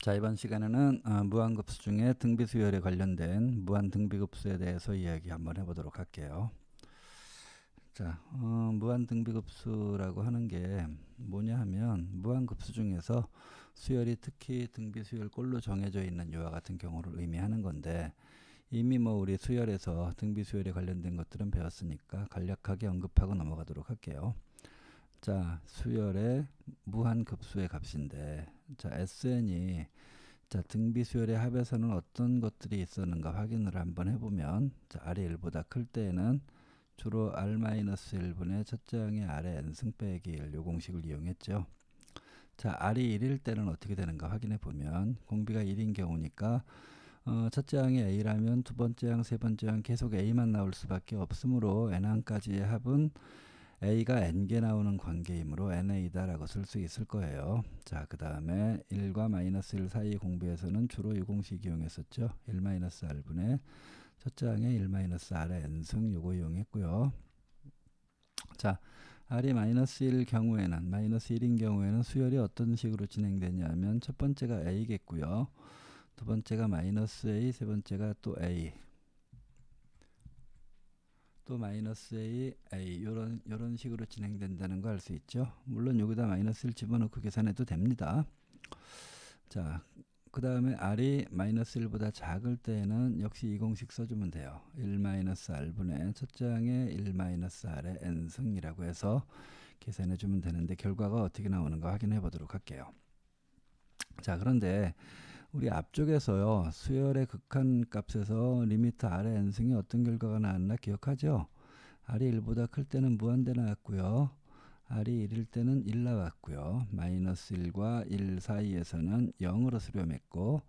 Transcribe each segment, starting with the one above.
자, 이번 시간에는 무한급수 중에 등비수열에 관련된 무한등비급수에 대해서 이야기 한번 해보도록 할게요. 자, 무한등비급수라고 하는 게 뭐냐 하면 무한급수 중에서 수열이 특히 등비수열 꼴로 정해져 있는 이와 같은 경우를 의미하는 건데, 이미 우리 수열에서 등비수열에 관련된 것들은 배웠으니까 간략하게 언급하고 넘어가도록 할게요. 자, 수열의 무한급수의 값인데, 자, SN이 자, 등비수열의 합에서는 어떤 것들이 있었는가 확인을 한번 해보면, 자, R이 1보다 클 때에는 주로 R-1분의 첫째 항의 R의 n승 빼기 1, 요 공식을 이용했죠. 자, R이 1일 때는 어떻게 되는가 확인해 보면, 공비가 1인 경우니까 첫째 항이 A라면 두 번째 항, 세 번째 항 계속 A만 나올 수밖에 없으므로 n항까지의 합은 A가 n개 나오는 관계이므로 NA다라고 쓸 수 있을 거예요. 자, 그 다음에 1과 마이너스 1 사이 공부에서는 주로 이 공식 이용했었죠. 1-R분의 첫째 항의 1-R의 n승 요거 이용했고요. 자, R이 마이너스 1 경우에는, 마이너스 1인 경우에는 수열이 어떤 식으로 진행되냐면 첫 번째가 A겠고요. 두 번째가 마이너스 A, 세 번째가 또 A. 또 마이너스 A 요런 식으로 진행된다는 거 알 수 있죠. 물론 여기다 마이너스를 집어넣고 계산해도 됩니다. 자, 그 다음에 R이 마이너스 1보다 작을 때에는 역시 이 공식 써주면 돼요. 1-R분의 첫째 항의 1-R의 n승이라고 해서 계산해주면 되는데, 결과가 어떻게 나오는가 확인해 보도록 할게요. 자, 그런데 우리 앞쪽에서요, 수열의 극한값에서 리미트 R의 n승이 어떤 결과가 나왔나 기억하죠? R이 1보다 클 때는 무한대 나왔고요. R이 1일 때는 1 나왔고요. 마이너스 1과 1 사이에서는 0으로 수렴했고,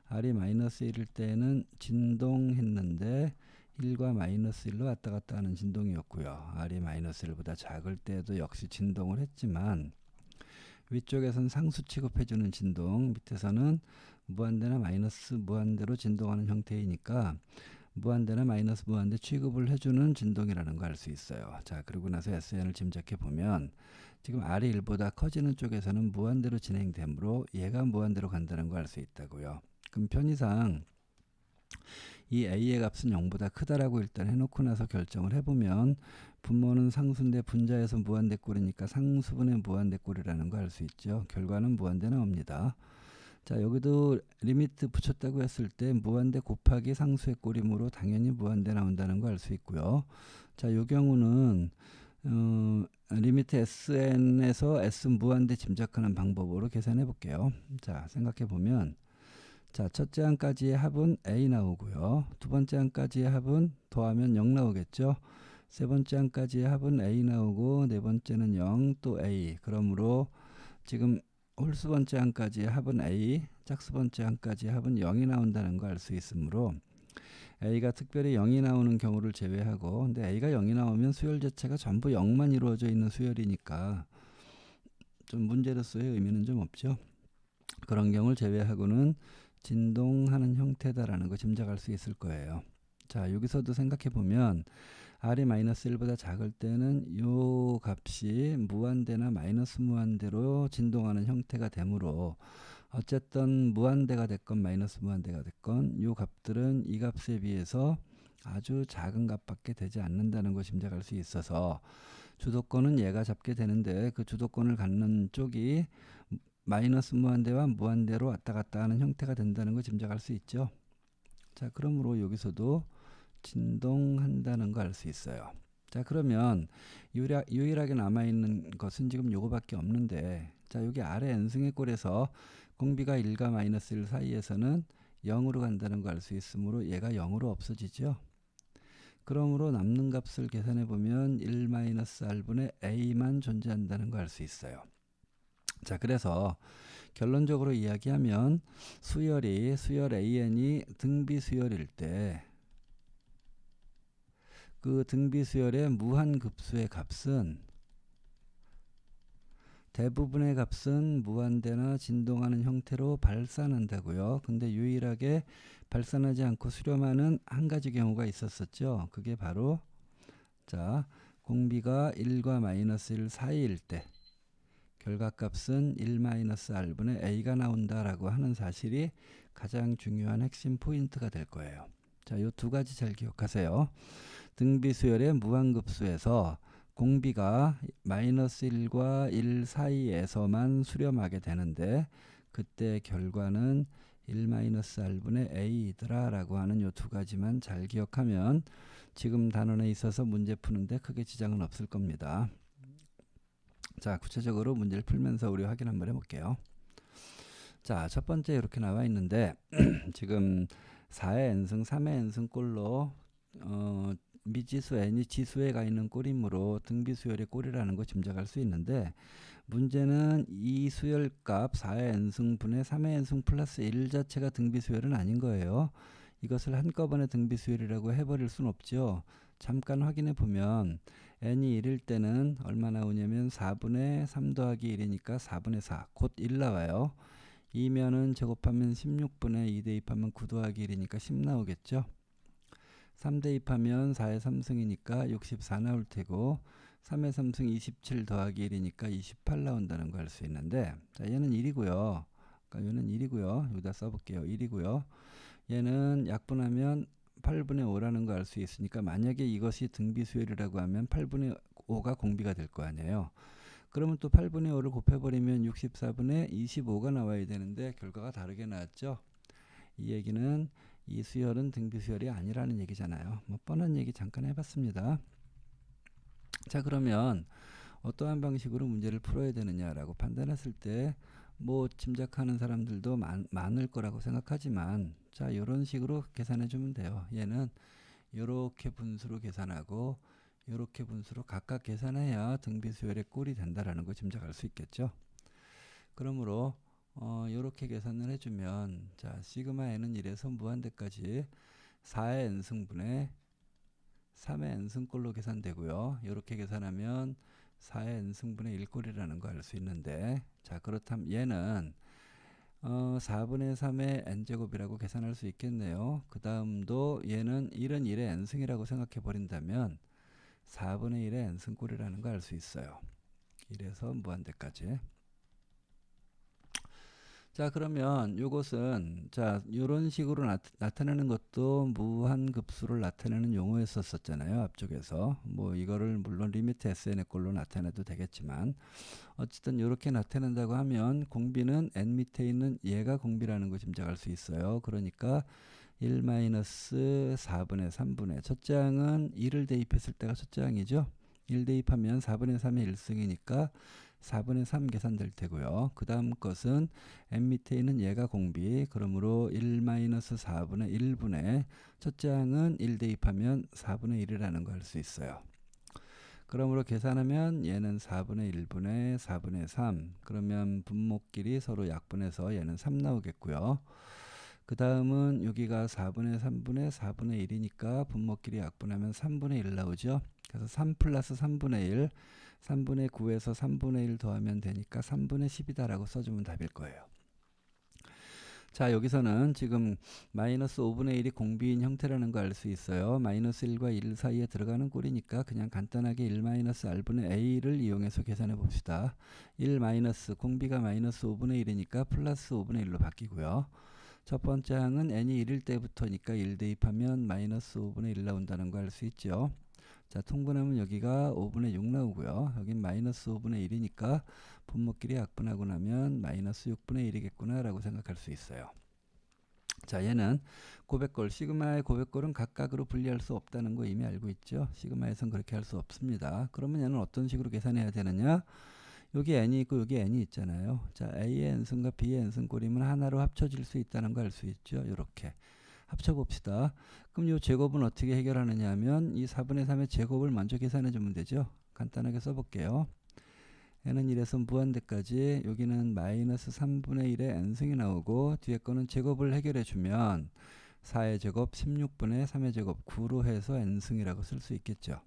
R이 마이너스 1일 때는 진동했는데 1과 마이너스 1로 왔다 갔다 하는 진동이었고요. R이 마이너스 1보다 작을 때도 역시 진동을 했지만, 위쪽에서는 상수 취급해주는 진동, 밑에서는 무한대나 마이너스 무한대로 진동하는 형태이니까 무한대나 마이너스 무한대 취급을 해주는 진동이라는 거 알 수 있어요. 자, 그리고 나서 SN을 짐작해 보면 지금 R이 1보다 커지는 쪽에서는 무한대로 진행되므로 얘가 무한대로 간다는 거 알 수 있다고요. 그럼 편의상 이 A의 값은 0보다 크다라고 일단 해놓고 나서 결정을 해보면, 분모는 상수인데 분자에서 무한대꼴이니까 상수분의 무한대꼴이라는 거 알 수 있죠. 결과는 무한대 나옵니다. 자, 여기도 리미트 붙였다고 했을 때 무한대 곱하기 상수의 꼴이므로 당연히 무한대 나온다는 거 알 수 있고요. 자, 이 경우는 리미트 SN에서 S 무한대 짐작하는 방법으로 계산해 볼게요. 자, 생각해 보면, 자, 첫째 항까지의 합은 A 나오고요. 두 번째 항까지의 합은 더하면 0 나오겠죠. 세 번째 항까지의 합은 A 나오고, 네 번째는 0, 또 A. 그러므로 지금 홀수 번째 항까지의 합은 A, 짝수 번째 항까지의 합은 0이 나온다는 거 알 수 있으므로 A가 특별히 0이 나오는 경우를 제외하고, 근데 A가 0이 나오면 수열 자체가 전부 0만 이루어져 있는 수열이니까 좀 문제로서의 의미는 좀 없죠. 그런 경우를 제외하고는 진동하는 형태다라는 거 짐작할 수 있을 거예요. 자, 여기서도 생각해 보면 R이 마이너스 1보다 작을 때는 요 값이 무한대나 마이너스 무한대로 진동하는 형태가 되므로, 어쨌든 무한대가 됐건 마이너스 무한대가 됐건 요 값들은 이 값에 비해서 아주 작은 값밖에 되지 않는다는 거 짐작할 수 있어서 주도권은 얘가 잡게 되는데, 그 주도권을 갖는 쪽이 마이너스 무한대와 무한대로 왔다 갔다 하는 형태가 된다는 거 짐작할 수 있죠. 자, 그러므로 여기서도 진동한다는 거 알 수 있어요. 자, 그러면 유일하게 남아있는 것은 지금 요거밖에 없는데, 자, 여기 아래 n승의 꼴에서 공비가 1과 마이너스 1 사이에서는 0으로 간다는 거 알 수 있으므로 얘가 0으로 없어지죠. 그러므로 남는 값을 계산해 보면 1-R분의 A만 존재한다는 거 알 수 있어요. 자, 그래서 결론적으로 이야기하면 수열 AN이 등비수열일 때 그 등비수열의 무한급수의 값은, 대부분의 값은 무한대나 진동하는 형태로 발산한다고요. 근데 유일하게 발산하지 않고 수렴하는 한 가지 경우가 있었었죠. 그게 바로, 자, 공비가 1과 마이너스 1 사이일 때, 결과값은 1-r분의 a가 나온다라고 하는 사실이 가장 중요한 핵심 포인트가 될 거예요. 자, 요 두 가지 잘 기억하세요. 등비수열의 무한급수에서 공비가 -1과 1 사이에서만 수렴하게 되는데 그때 결과는 1-r분의 a이더라 라고 하는 요 두 가지만 잘 기억하면 지금 단원에 있어서 문제 푸는데 크게 지장은 없을 겁니다. 자, 구체적으로 문제를 풀면서 우리 확인 한번 해볼게요. 자, 첫 번째 이렇게 나와 있는데 지금 4의 n승 3의 n승 꼴로 미지수 n이 지수에 가 있는 꼴이므로 등비수열의 꼴이라는 거 짐작할 수 있는데 문제는 이 수열값 4의 n승분의 3의 n승 플러스 1 자체가 등비수열은 아닌 거예요. 이것을 한꺼번에 등비수열이라고 해버릴 순 없죠. 잠깐 확인해 보면 n이 1일 때는 얼마 나오냐면 4분의 3 더하기 1이니까 4분의 4 곧 1 나와요. 2면은 제곱하면 16분의 2 대입하면 9 더하기 1이니까 10 나오겠죠. 3 대입하면 4의 3승이니까 64 나올 테고 3의 3승 27 더하기 1이니까 28 나온다는 거 알 수 있는데 자, 얘는 1이고요. 그러니까 얘는 1이고요. 여기다 써볼게요. 1이고요. 얘는 약분하면 8분의 5라는 거 알 수 있으니까 만약에 이것이 등비수열이라고 하면 8분의 5가 공비가 될 거 아니에요. 그러면 또 8분의 5를 곱해버리면 64분의 25가 나와야 되는데 결과가 다르게 나왔죠. 이 얘기는 이 수열은 등비수열이 아니라는 얘기잖아요. 뭐 뻔한 얘기 잠깐 해봤습니다. 자, 그러면 어떠한 방식으로 문제를 풀어야 되느냐라고 판단했을 때 뭐 짐작하는 사람들도 많을 거라고 생각하지만 자, 이런 식으로 계산해 주면 돼요. 얘는 이렇게 분수로 계산하고 이렇게 분수로 각각 계산해야 등비수열의 꼴이 된다라는 거 짐작할 수 있겠죠. 그러므로 이렇게 계산을 해주면 자, 시그마 n은 1에서 무한대까지 4의 n승분의 3의 n승꼴로 계산되고요. 이렇게 계산하면 4의 n승분의 1꼴이라는 거 알 수 있는데 자, 그렇다면 얘는 4분의 3의 n제곱이라고 계산할 수 있겠네요. 그 다음도 얘는 1은 1의 n승이라고 생각해 버린다면 4분의 1의 n승꼴이라는 거 알 수 있어요. 1에서 무한대까지. 자, 그러면 요것은 자, 요런 식으로 나타내는 것도 무한급수를 나타내는 용어였었잖아요. 앞쪽에서. 뭐 이거를 물론 리미트 SN의 꼴로 나타내도 되겠지만 어쨌든 이렇게 나타낸다고 하면 공비는 n 밑에 있는 얘가 공비라는 거 짐작할 수 있어요. 그러니까 1-4분의 3분의 첫째 항은 1을 대입했을 때가 첫째 항이죠. 1 대입하면 4분의 3의 1승이니까 4분의 3 계산될 테고요. 그 다음 것은 n 밑에 있는 얘가 공비. 그러므로 1-4분의 1분의 첫째 항은 1 대입하면 4분의 1이라는 거 알 수 있어요. 그러므로 계산하면 얘는 4분의 1분의 4분의 3. 그러면 분모끼리 서로 약분해서 얘는 3 나오겠고요. 그 다음은 여기가 4분의 3분의 4분의 1이니까 분모끼리 약분하면 3분의 1 나오죠. 그래서 3 플러스 3분의 1, 3분의 9에서 3분의 1 더하면 되니까 3분의 10이다라고 써주면 답일 거예요. 자, 여기서는 지금 마이너스 5분의 1이 공비인 형태라는 거 알 수 있어요. 마이너스 1과 1 사이에 들어가는 꼴이니까 그냥 간단하게 1-r분의 a를 이용해서 계산해 봅시다. 1 마이너스 공비가 마이너스 5분의 1이니까 플러스 5분의 1로 바뀌고요. 첫 번째 항은 n이 1일 때부터니까 1 대입하면 마이너스 5분의 1 나온다는 거 알 수 있죠. 자, 통분하면 여기가 5분의 6 나오고요. 여긴 마이너스 5분의 1이니까 분모끼리 약분하고 나면 마이너스 6분의 1이겠구나 라고 생각할 수 있어요. 자, 얘는 고백골, 시그마의 고백골은 각각으로 분리할 수 없다는 거 이미 알고 있죠. 시그마에선 그렇게 할 수 없습니다. 그러면 얘는 어떤 식으로 계산해야 되느냐? 여기 n이 있고 여기 n이 있잖아요. 자, a의 n승과 b의 n승꼴이면 하나로 합쳐질 수 있다는 거 알 수 있죠. 이렇게 합쳐봅시다. 그럼 이 제곱은 어떻게 해결하느냐 하면 이 4분의 3의 제곱을 먼저 계산해 주면 되죠. 간단하게 써볼게요. n은 1에서 무한대까지 여기는 마이너스 3분의 1의 n승이 나오고 뒤에 거는 제곱을 해결해 주면 4의 제곱 16분의 3의 제곱 9로 해서 n승이라고 쓸 수 있겠죠.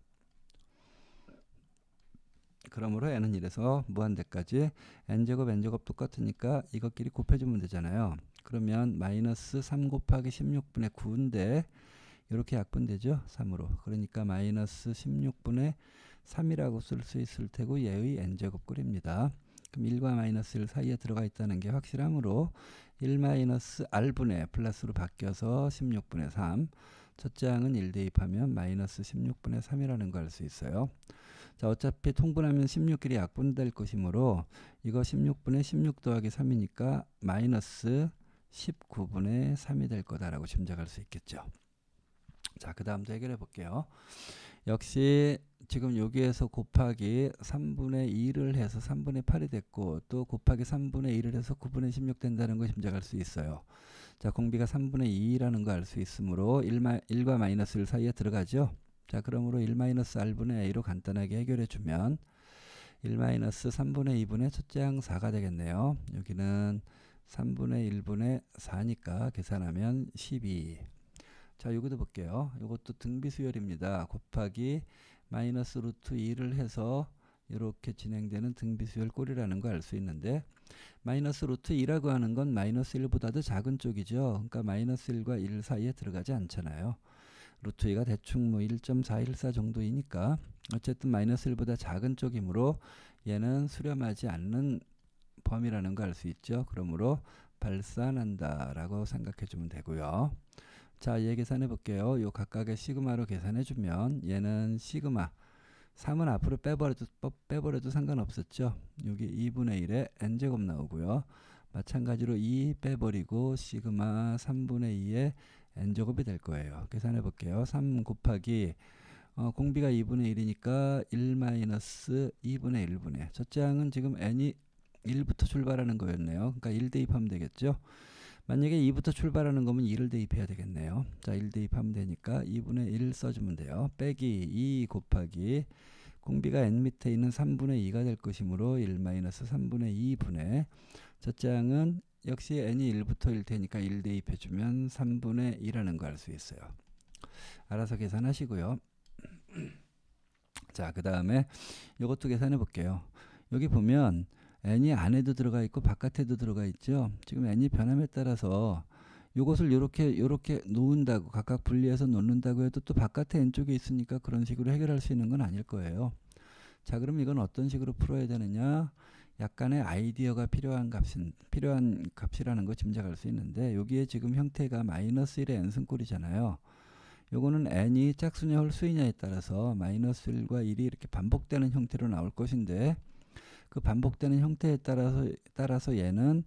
그러므로 n은 1에서 무한대까지 n제곱 n제곱 똑같으니까 이것끼리 곱해주면 되잖아요. 그러면 마이너스 3 곱하기 16분의 9인데 이렇게 약분되죠. 3으로. 그러니까 마이너스 16분의 3이라고 쓸 수 있을 테고 얘의 n제곱 꼴입니다. 그럼 1과 마이너스 1 사이에 들어가 있다는 게 확실하므로 1 마이너스 r분의 플러스로 바뀌어서 16분의 3. 첫째 항은 1 대입하면 마이너스 16분의 3이라는 걸 알 수 있어요. 자, 어차피 통분하면 16끼리 약분될 것이므로 이거 16분의 16 더하기 3이니까 마이너스 19분의 3이 될 거다라고 짐작할 수 있겠죠. 자, 그 다음도 해결해 볼게요. 역시 지금 여기에서 곱하기 3분의 2를 해서 3분의 8이 됐고 또 곱하기 3분의 1을 해서 9분의 16 된다는 거 짐작할 수 있어요. 자, 공비가 3분의 2라는 거 알 수 있으므로 1과 마이너스 1 사이에 들어가죠. 자, 그러므로 1 마이너스 r분의 a로 간단하게 해결해 주면 1 마이너스 3분의 2분의 첫째 항 4가 되겠네요. 여기는 3분의 1분의 4니까 계산하면 12. 자, 여기도 볼게요. 이것도 등비수열입니다. 곱하기 마이너스 루트 2를 해서 이렇게 진행되는 등비수열 꼴이라는 거 알 수 있는데 마이너스 루트 2라고 하는 건 마이너스 1보다도 작은 쪽이죠. 그러니까 마이너스 1과 1 사이에 들어가지 않잖아요. 루트 2가 대충 뭐 1.414 정도이니까 어쨌든 마이너스 1보다 작은 쪽이므로 얘는 수렴하지 않는 범위라는 거 알 수 있죠. 그러므로 발산한다 라고 생각해 주면 되고요. 자, 얘 계산해 볼게요. 요 각각의 시그마로 계산해 주면 얘는 시그마 3은 앞으로 빼버려도 상관없었죠. 여기 2분의 1에 n제곱 나오고요. 마찬가지로 2 빼버리고 시그마 3분의 2에 n제곱이 될 거예요. 계산해 볼게요. 3 곱하기 공비가 2분의 1이니까 1 마이너스 2분의 1분의 첫째 항은 지금 n이 1부터 출발하는 거였네요. 그러니까 1 대입하면 되겠죠. 만약에 2부터 출발하는 거면 2를 대입해야 되겠네요. 자, 1 대입하면 되니까 2분의 1 써주면 돼요. 빼기 2 곱하기 공비가 n 밑에 있는 3분의 2가 될 것이므로 1 마이너스 3분의 2분의 첫째 항은 역시 n이 1부터 1 테니까 1 대입해주면 3분의 2라는 거 알 수 있어요. 알아서 계산하시고요. 자, 그 다음에 이것도 계산해 볼게요. 여기 보면 n이 안에도 들어가 있고 바깥에도 들어가 있죠. 지금 n이 변함에 따라서 이것을 요렇게 놓은다고 각각 분리해서 놓는다고 해도 또 바깥에 n쪽에 있으니까 그런 식으로 해결할 수 있는 건 아닐 거예요. 자, 그럼 이건 어떤 식으로 풀어야 되느냐? 약간의 아이디어가 필요한 값이라는 거 짐작할 수 있는데 여기에 지금 형태가 마이너스 1의 n승꼴이잖아요. 요거는 n이 짝수냐 홀수이냐에 따라서 마이너스 1과 1이 이렇게 반복되는 형태로 나올 것인데 그 반복되는 형태에 따라서 얘는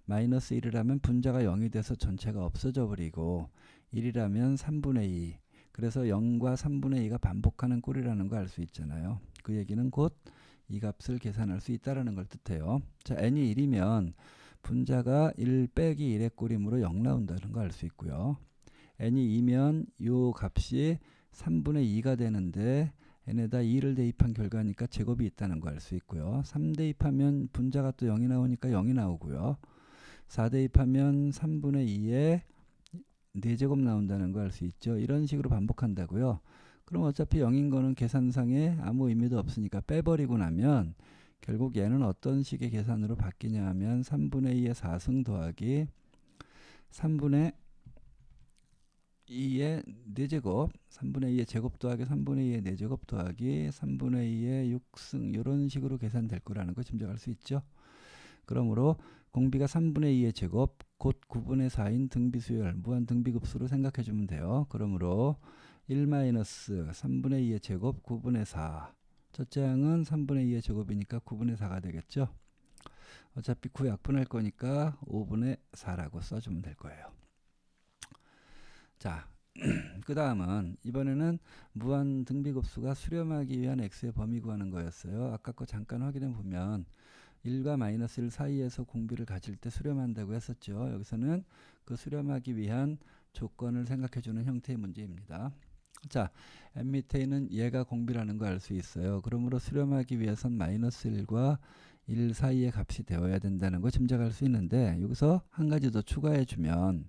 마이너스 1이라면 분자가 0이 돼서 전체가 없어져 버리고 1이라면 3분의 2 그래서 0과 3분의 2가 반복하는 꼴이라는 거 알 수 있잖아요. 그 얘기는 곧 이 값을 계산할 수 있다는 걸 뜻해요. 자, n이 1이면 분자가 1 빼기 1의 꼴이므로 0 나온다는 거 알 수 있고요. n이 2면 요 값이 3분의 2가 되는데 n에다 2를 대입한 결과니까 제곱이 있다는 거 알 수 있고요. 3 대입하면 분자가 또 0이 나오니까 0이 나오고요. 4 대입하면 3분의 2에 4제곱 나온다는 거 알 수 있죠. 이런 식으로 반복한다고요. 그럼 어차피 0인 거는 계산상에 아무 의미도 없으니까 빼버리고 나면 결국 얘는 어떤 식의 계산으로 바뀌냐 하면 3분의 2의 4승 더하기 3분의 2의 4제곱 3분의 2의 제곱 더하기 3분의 2의 4제곱 더하기 3분의 2의 6승 이런 식으로 계산될 거라는 거 짐작할 수 있죠. 그러므로 공비가 3분의 2의 제곱 곧 9분의 4인 등비수열 무한 등비급수로 생각해 주면 돼요. 그러므로 1 마이너스 3분의 2의 제곱 9분의 4 첫째 항은 3분의 2의 제곱이니까 9분의 4가 되겠죠. 어차피 9 약분할 거니까 5분의 4라고 써주면 될 거예요. 자, 그 다음은 이번에는 무한 등비급수가 수렴하기 위한 x의 범위 구하는 거였어요. 아까 거 잠깐 확인해 보면 1과 마이너스 1 사이에서 공비를 가질 때 수렴한다고 했었죠. 여기서는 그 수렴하기 위한 조건을 생각해 주는 형태의 문제입니다. 자, n 밑에 있는 얘가 공비라는 거 알 수 있어요. 그러므로 수렴하기 위해선 마이너스 1과 1 사이의 값이 되어야 된다는 거 짐작할 수 있는데 여기서 한 가지 더 추가해 주면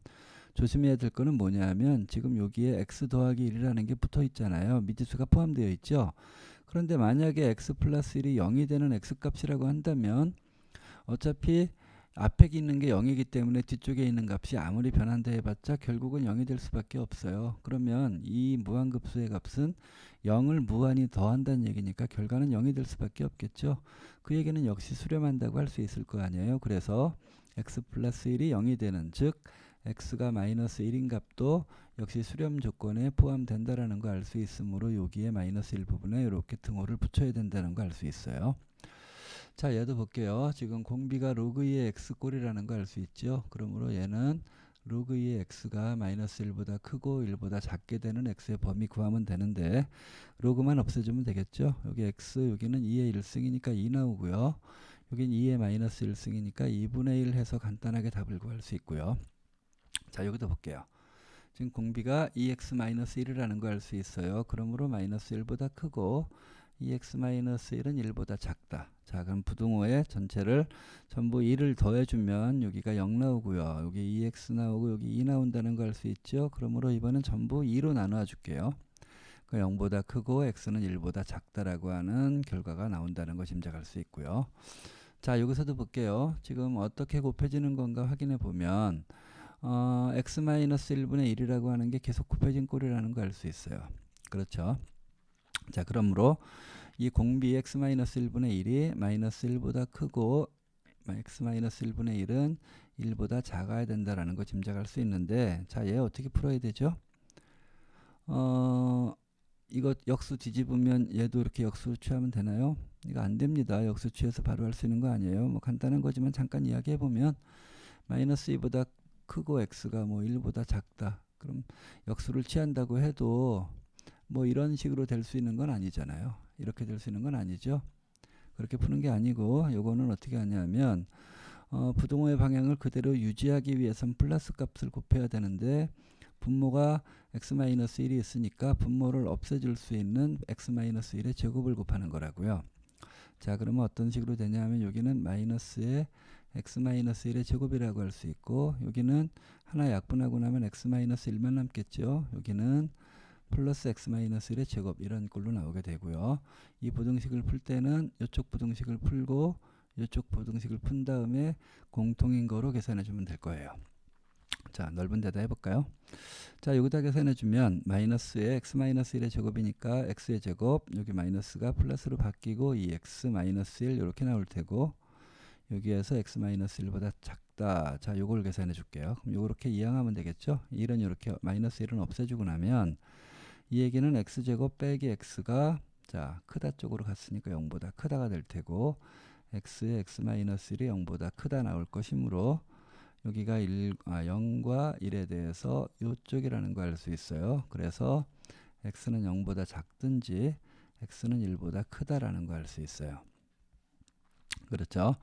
조심해야 될 거는 뭐냐 하면 지금 여기에 x 더하기 1이라는 게 붙어 있잖아요. 미지수가 포함되어 있죠. 그런데 만약에 x 플러스 1이 0이 되는 x값이라고 한다면 어차피 앞에 있는 게 0이기 때문에 뒤쪽에 있는 값이 아무리 변한다 해봤자 결국은 0이 될 수밖에 없어요. 그러면 이 무한급수의 값은 0을 무한히 더한다는 얘기니까 결과는 0이 될 수밖에 없겠죠. 그 얘기는 역시 수렴한다고 할 수 있을 거 아니에요. 그래서 x 플러스 1이 0이 되는, 즉 x가 마이너스 1인 값도 역시 수렴 조건에 포함된다라는 거 알 수 있으므로 여기에 마이너스 1 부분에 이렇게 등호를 붙여야 된다는 거 알 수 있어요. 자, 얘도 볼게요. 지금 공비가 로그 2의 x꼴이라는 거 알 수 있죠. 그러므로 얘는 로그 2의 x가 마이너스 1보다 크고 1보다 작게 되는 x의 범위 구하면 되는데 로그만 없애주면 되겠죠. 여기 x, 여기는 2의 1승이니까 2 나오고요. 여긴 2의 마이너스 1승이니까 2분의 1 해서 간단하게 답을 구할 수 있고요. 자, 여기도 볼게요. 지금 공비가 2x-1이라는 거 알 수 있어요. 그러므로 마이너스 1보다 크고 2x-1은 1보다 작다. 자, 그럼 부등호의 전체를 전부 1을 더해주면 여기가 0 나오고요. 여기 2x 나오고 여기 2 나온다는 거 알 수 있죠. 그러므로 이번엔 전부 2로 나누어 줄게요. 그 0보다 크고 x는 1보다 작다라고 하는 결과가 나온다는 거 짐작할 수 있고요. 자, 여기서도 볼게요. 지금 어떻게 곱해지는 건가 확인해 보면 x-1분의 1이라고 하는 게 계속 곱해진 꼴이라는 거 알 수 있어요. 그렇죠. 자, 그러므로 이 공비 x-1분의 1이 마이너스 1보다 크고 x-1분의 1은 1보다 작아야 된다라는 거 짐작할 수 있는데, 자, 얘 어떻게 풀어야 되죠? 이거 역수 뒤집으면 얘도 이렇게 역수로 취하면 되나요? 이거 안 됩니다. 역수 취해서 바로 할 수 있는 거 아니에요. 뭐 간단한 거지만 잠깐 이야기해 보면 마이너스 2보다 크고 x가 뭐 1보다 작다. 그럼 역수를 취한다고 해도 뭐 이런 식으로 될 수 있는 건 아니잖아요. 이렇게 될 수 있는 건 아니죠. 그렇게 푸는 게 아니고 요거는 어떻게 하냐면 부등호의 방향을 그대로 유지하기 위해선 플러스 값을 곱해야 되는데 분모가 x-1이 있으니까 분모를 없애줄 수 있는 x-1의 제곱을 곱하는 거라고요. 자, 그러면 어떤 식으로 되냐면 여기는 마이너스의 x-1의 제곱이라고 할 수 있고 여기는 하나 약분하고 나면 x-1만 남겠죠. 여기는 플러스 x-1의 제곱 이런 꼴로 나오게 되고요. 이 부등식을 풀 때는 이쪽 부등식을 풀고 이쪽 부등식을 푼 다음에 공통인 거로 계산해 주면 될 거예요. 자, 넓은 데다 해볼까요? 자, 여기다 계산해 주면 마이너스의 x-1의 제곱이니까 x의 제곱, 여기 마이너스가 플러스로 바뀌고 2x-1 이렇게 나올 테고 여기에서 x-1보다 작다. 자, 요걸 계산해 줄게요. 그럼 요렇게 이항하면 되겠죠? 1은 이렇게 마이너스 1은 없애주고 나면 이 얘기는 x제곱 빼기 x가 자 크다 쪽으로 갔으니까 0보다 크다가 될 테고 x의 x-1이 0보다 크다 나올 것이므로 여기가 0과 1에 대해서 이쪽이라는 거 알 수 있어요. 그래서 x는 0보다 작든지 x는 1보다 크다라는 거 알 수 있어요. 그렇죠?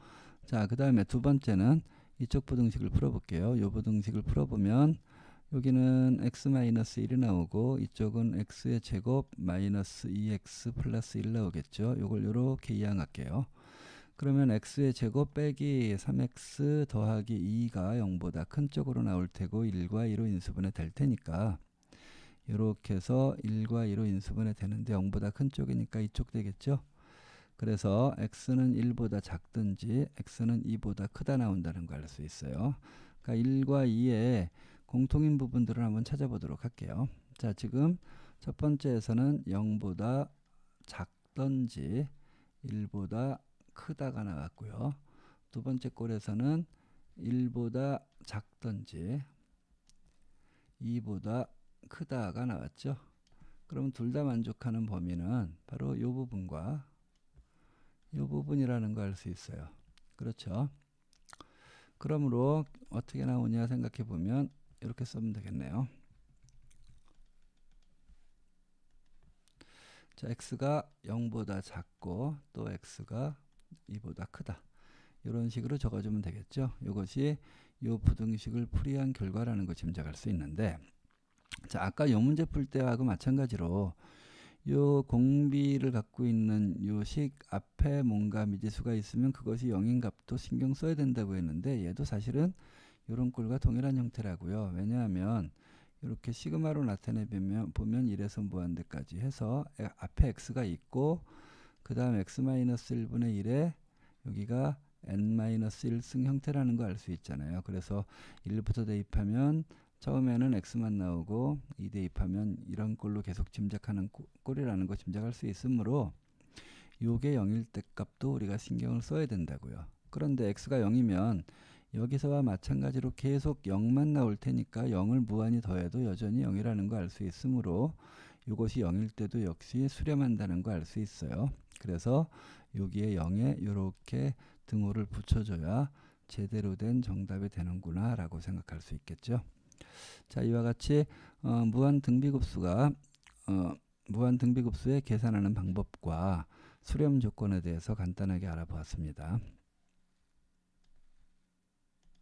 자, 그 다음에 두 번째는 이쪽 부등식을 풀어볼게요. 이 부등식을 풀어보면 여기는 x-1이 나오고 이쪽은 x의 제곱 마이너스 2x 플러스 1 나오겠죠. 요걸 요렇게 이항할게요. 그러면 x의 제곱 빼기 3x 더하기 2가 0보다 큰 쪽으로 나올 테고 1과 2로 인수분해 될 테니까 이렇게 해서 1과 2로 인수분해 되는데 0보다 큰 쪽이니까 이쪽 되겠죠. 그래서 x는 1보다 작든지 x는 2보다 크다 나온다는 걸 알 수 있어요. 그러니까 1과 2의 공통인 부분들을 한번 찾아보도록 할게요. 자, 지금 첫 번째에서는 0보다 작든지 1보다 크다가 나왔고요. 두 번째 꼴에서는 1보다 작든지 2보다 크다가 나왔죠. 그럼 둘 다 만족하는 범위는 바로 이 부분과 이 부분이라는 걸 알 수 있어요. 그렇죠. 그러므로 어떻게 나오냐 생각해 보면 이렇게 쓰면 되겠네요. 자, x가 0보다 작고 또 x가 2보다 크다. 이런 식으로 적어주면 되겠죠. 이것이 이 부등식을 풀이한 결과라는 거 짐작할 수 있는데, 자, 아까 이 문제 풀 때하고 마찬가지로 요 공비를 갖고 있는 요 식 앞에 뭔가 미지수가 있으면 그것이 0인 값도 신경 써야 된다고 했는데 얘도 사실은 이런 꼴과 동일한 형태라고요. 왜냐하면 이렇게 시그마로 나타내 보면 1에서 무한대까지 해서 앞에 x가 있고 그 다음 x-1분의 1에 여기가 n-1승 형태라는 거 알 수 있잖아요. 그래서 1부터 대입하면 처음에는 x만 나오고 2 대입하면 이런 꼴로 계속 짐작하는 꼴이라는 거 짐작할 수 있으므로 요게 0일 때 값도 우리가 신경을 써야 된다고요. 그런데 x가 0이면 여기서와 마찬가지로 계속 0만 나올 테니까 0을 무한히 더해도 여전히 0이라는 거 알 수 있으므로 이것이 0일 때도 역시 수렴한다는 거 알 수 있어요. 그래서 여기에 0에 이렇게 등호를 붙여줘야 제대로 된 정답이 되는구나 라고 생각할 수 있겠죠. 자, 이와 같이 무한 등비급수의 계산하는 방법과 수렴 조건에 대해서 간단하게 알아보았습니다.